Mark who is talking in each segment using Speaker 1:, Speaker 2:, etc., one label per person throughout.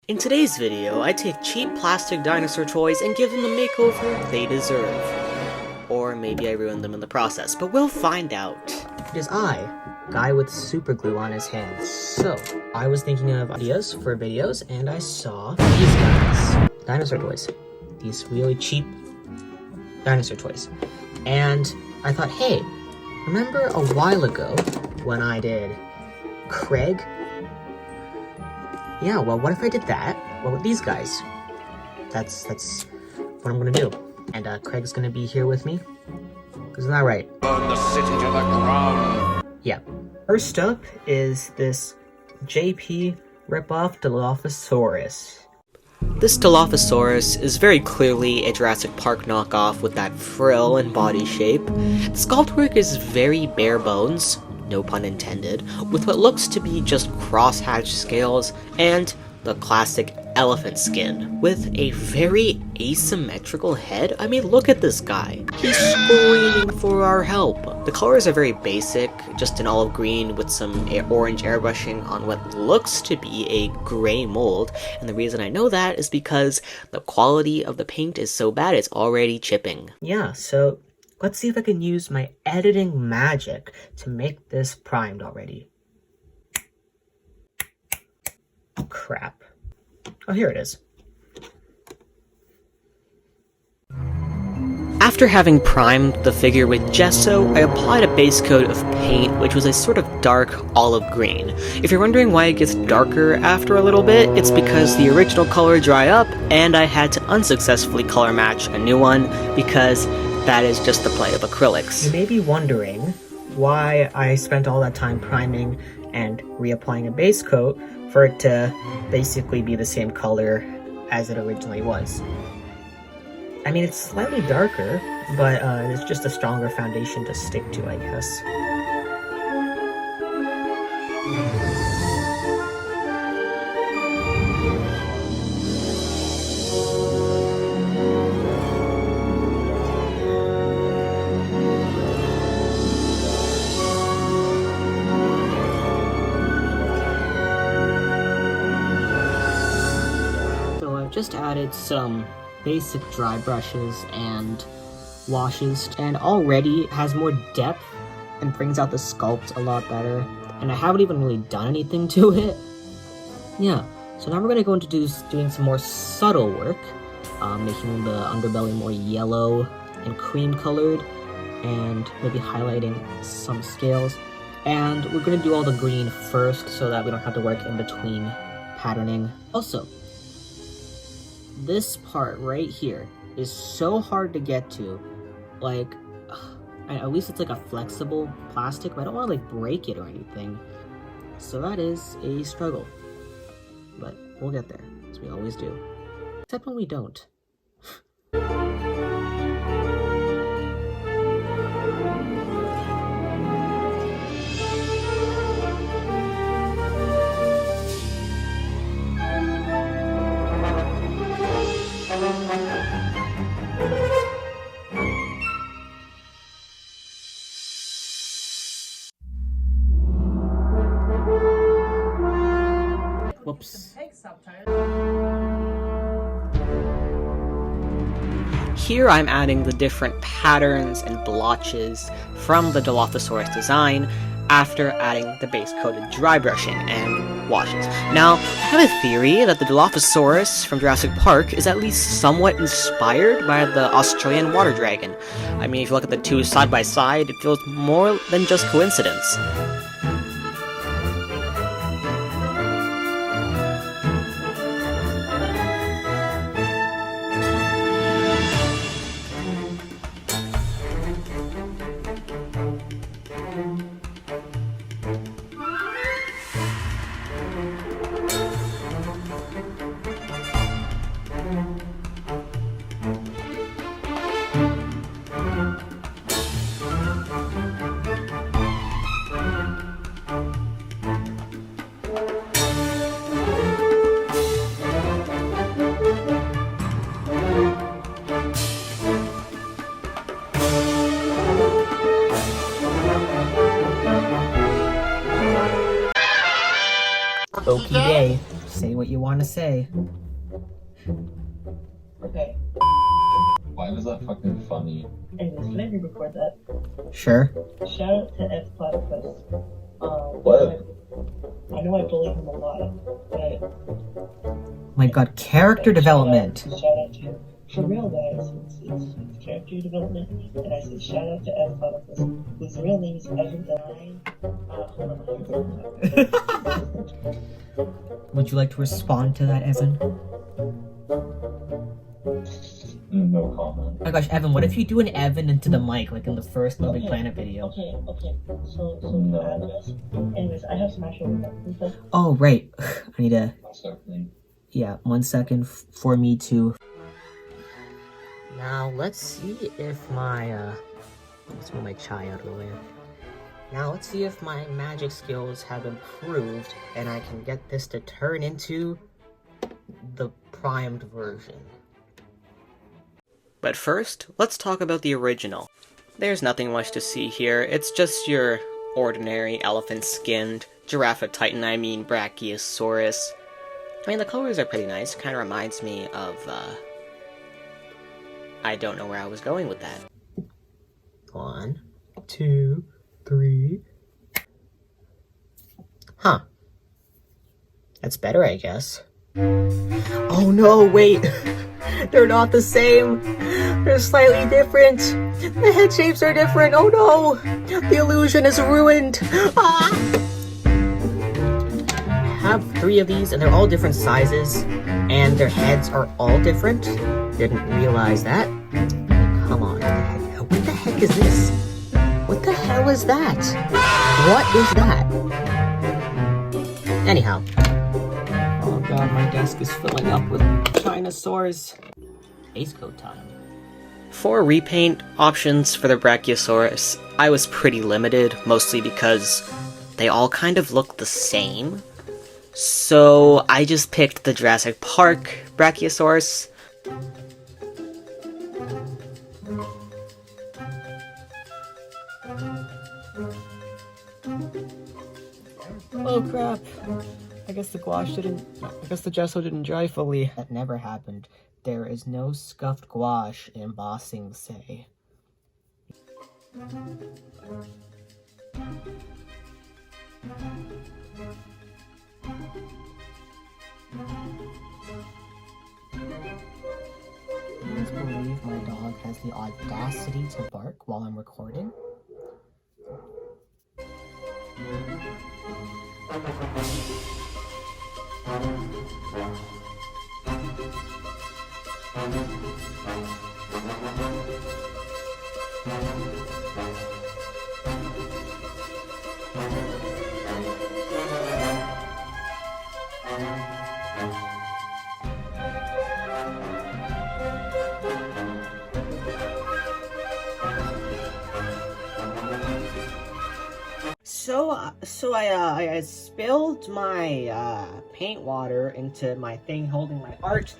Speaker 1: In today's video, I take cheap plastic dinosaur toys and give them the makeover they deserve. Or maybe I ruin them in the process, but we'll find out.
Speaker 2: It is I, guy with super glue on his hands. So, I was thinking of ideas for videos and I saw these guys. Dinosaur toys. These really cheap dinosaur toys. And I thought, hey, remember a while ago when I did Craig? Yeah, well, what if I did that? Well, with these guys. That's what I'm gonna do. And Craig's gonna be here with me. Isn't that right?
Speaker 3: Burn the city to the ground.
Speaker 2: Yeah. First up is this JP ripoff Dilophosaurus.
Speaker 1: This Dilophosaurus is very clearly a Jurassic Park knockoff with that frill and body shape. The sculpt work is very bare bones, no pun intended, with what looks to be just crosshatch scales and the classic elephant skin with a very asymmetrical head. I mean, look at this guy. He's screaming for our help. The colors are very basic, just an olive green with some orange airbrushing on what looks to be a gray mold, and the reason I know that is because the quality of the paint is so bad it's already chipping.
Speaker 2: Yeah, so let's see if I can use my editing magic to make this primed already. Oh, crap. Oh, here it is.
Speaker 1: After having primed the figure with gesso, I applied a base coat of paint, which was a sort of dark olive green. If you're wondering why it gets darker after a little bit, it's because the original color dried up, and I had to unsuccessfully color match a new one, because that is just the play of acrylics.
Speaker 2: You may be wondering why I spent all that time priming and reapplying a base coat for it to basically be the same color as it originally was. I mean, it's slightly darker, but it's just a stronger foundation to stick to, I guess. Just added some basic dry brushes and washes, and already has more depth and brings out the sculpt a lot better, and I haven't even really done anything to it. Yeah, so now we're going to go into doing some more subtle work, making the underbelly more yellow and cream colored, and maybe highlighting some scales, and we're going to do all the green first so that we don't have to work in between patterning. Also, this part right here is so hard to get to. Like, at least it's like a flexible plastic, but I don't want to like break it or anything. So that is a struggle. But we'll get there, as we always do. Except when we don't. Whoops.
Speaker 1: Here I'm adding the different patterns and blotches from the Dilophosaurus design after adding the base coated dry brushing and washes. Now, I have a theory that the Dilophosaurus from Jurassic Park is at least somewhat inspired by the Australian water dragon. I mean, if you look at the two side by side, it feels more than just coincidence.
Speaker 2: say.
Speaker 4: Okay.
Speaker 5: Why was that fucking funny?
Speaker 4: Anyways, can I re-record that?
Speaker 2: Sure.
Speaker 4: Shout out to F Platypus.
Speaker 5: What?
Speaker 4: I know I bullied him a lot, but
Speaker 2: My god, character development.
Speaker 4: shout out to him. For real, guys, it's character development, and I say shout out to F Platypus, whose real name is Evan Devine.
Speaker 2: Would you like to respond to that, Evan?
Speaker 5: No comment.
Speaker 2: Oh my gosh, Evan, what if you do an Evan into the mic, like in the first Little Big Planet video?
Speaker 4: Okay. So
Speaker 5: No.
Speaker 4: address. Anyways, I have Smash over there.
Speaker 2: Oh, right. I need to...
Speaker 5: Certainly.
Speaker 2: Yeah, 1 second for me to... Now, let's see if my, let's move my chai out of the way. Now, let's see if my magic skills have improved, and I can get this to turn into the primed version.
Speaker 1: But first, let's talk about the original. There's nothing much to see here, it's just your ordinary elephant-skinned, Brachiosaurus. I mean, the colors are pretty nice, kinda reminds me of, I don't know where I was going with that.
Speaker 2: 1, 2, 3... Huh. That's better, I guess. Oh no, wait! They're not the same! They're slightly different! The head shapes are different! Oh no! The illusion is ruined! Ah! I have 3 of these, and they're all different sizes, and their heads are all different. Didn't realize that. Come on, what the heck is this? What the hell is that? What is that? Anyhow. Oh god, my desk is filling up with dinosaurs. Ace coat time.
Speaker 1: For repaint options for the Brachiosaurus, I was pretty limited, mostly because they all kind of look the same. So I just picked the Jurassic Park Brachiosaurus.
Speaker 2: Oh crap. I guess the gesso didn't dry fully. That never happened. There is no scuffed gouache embossing, say. Please believe my dog has the audacity to bark while I'm recording. So I spilled my paint water into my thing holding my art,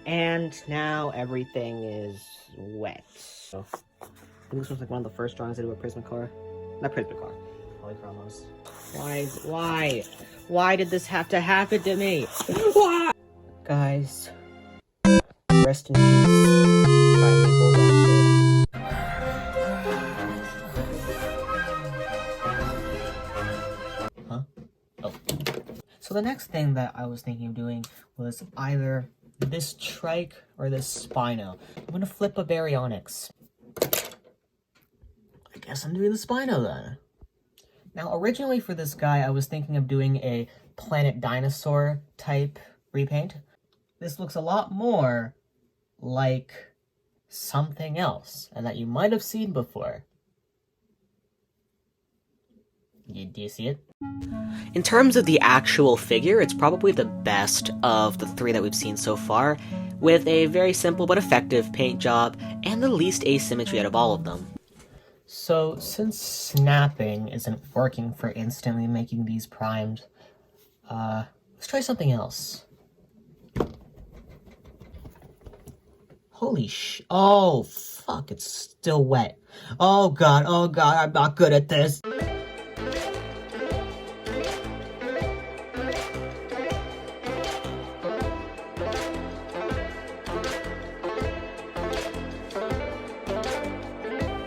Speaker 2: and now everything is wet. So I think this was like one of the first drawings I did with Prismacolor. Not Prismacolor. Polychromos. Why did this have to happen to me? Why? Guys, rest in peace. Primeval So the next thing that I was thinking of doing was either this trike or this Spino. I'm gonna flip a Baryonyx. I guess I'm doing the Spino then. Now originally for this guy I was thinking of doing a Planet Dinosaur type repaint. This looks a lot more like something else and that you might have seen before. Do you see it?
Speaker 1: In terms of the actual figure, it's probably the best of the 3 that we've seen so far, with a very simple but effective paint job, and the least asymmetry out of all of them.
Speaker 2: So, since snapping isn't working for instantly making these primed, let's try something else. Holy oh, fuck, it's still wet. Oh god, I'm not good at this.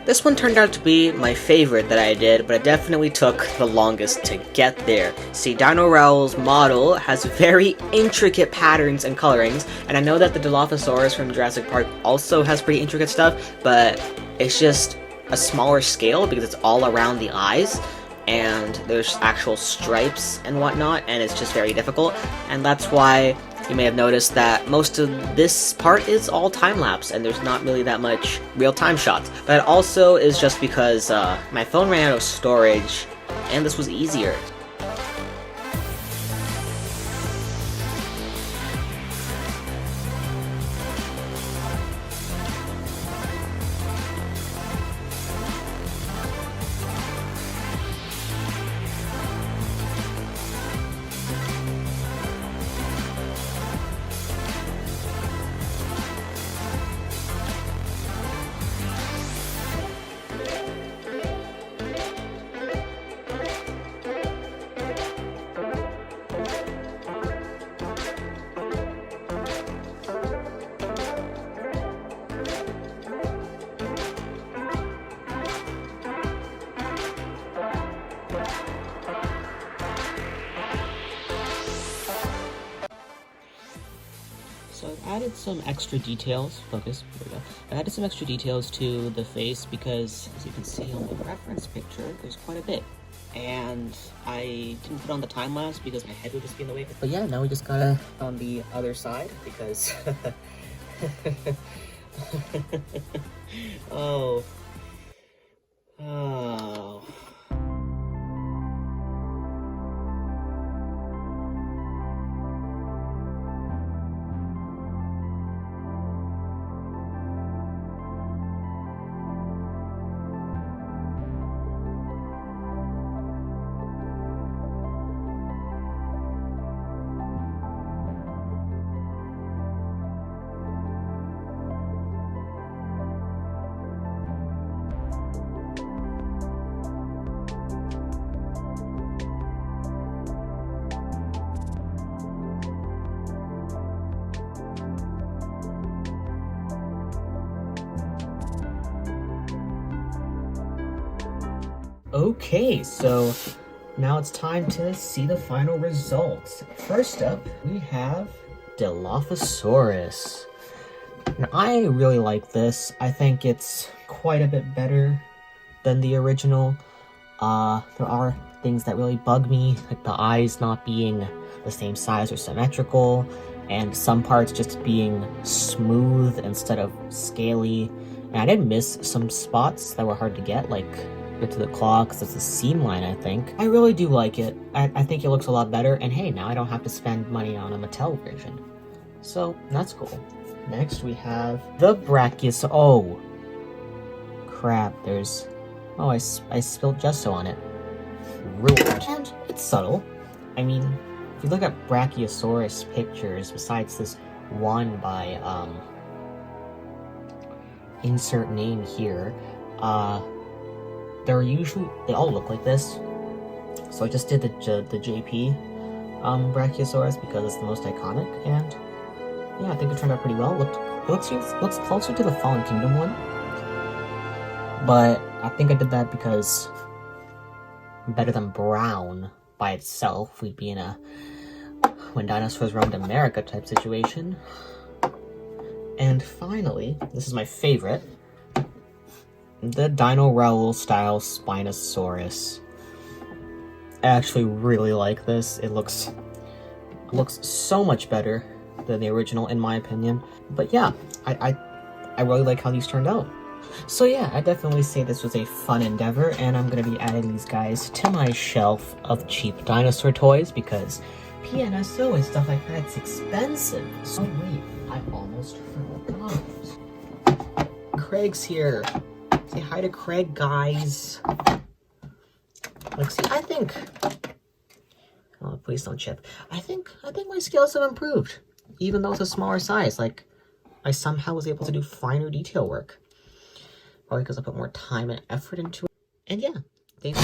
Speaker 1: This one turned out to be my favorite that I did, but it definitely took the longest to get there. See, Dino Rowell's model has very intricate patterns and colorings, and I know that the Dilophosaurus from Jurassic Park also has pretty intricate stuff, but it's just a smaller scale because it's all around the eyes, and there's actual stripes and whatnot, and it's just very difficult, and that's why you may have noticed that most of this part is all time-lapse, and there's not really that much real-time shots. But it also is just because my phone ran out of storage, and this was easier. So I've added some extra details, focus, there we go. I've added some extra details to the face because, as you can see on the reference picture, there's quite a bit. And I didn't put on the time lapse because my head would just be in the way. But yeah, now we just gotta on the other side because oh. Oh. Okay, so now it's time to see the final results. First up, we have Dilophosaurus. Now, I really like this. I think it's quite a bit better than the original. There are things that really bug me, like the eyes not being the same size or symmetrical, and some parts just being smooth instead of scaly. And I did miss some spots that were hard to get, like to the claw, because it's a seam line, I think. I really do like it. I think it looks a lot better, and hey, now I don't have to spend money on a Mattel version. So, that's cool. Next, we have the Brachiosaurus. Oh! Crap, there's... Oh, I spilled gesso on it. Ruined. And it's subtle. I mean, if you look at Brachiosaurus pictures, besides this one by, insert name here, they all look like this. So I just did the JP Brachiosaurus because it's the most iconic, and yeah, I think it turned out pretty well. It looks closer to the Fallen Kingdom one, but I think I did that because better than brown by itself. We'd be in a when dinosaurs roamed America type situation. And finally, this is my favorite, the Dino Rowell style Spinosaurus. I actually really like this. It looks so much better than the original, in my opinion. But yeah, I really like how these turned out. So yeah, I definitely say this was a fun endeavor, and I'm gonna be adding these guys to my shelf of cheap dinosaur toys because PNSO and stuff like that's expensive. So wait, I almost forgot. Craig's here. Say hi to Craig, guys. Like, see, I think... Oh, please don't chip. I think my skills have improved. Even though it's a smaller size. Like, I somehow was able to do finer detail work. Probably because I put more time and effort into it. And yeah, thanks.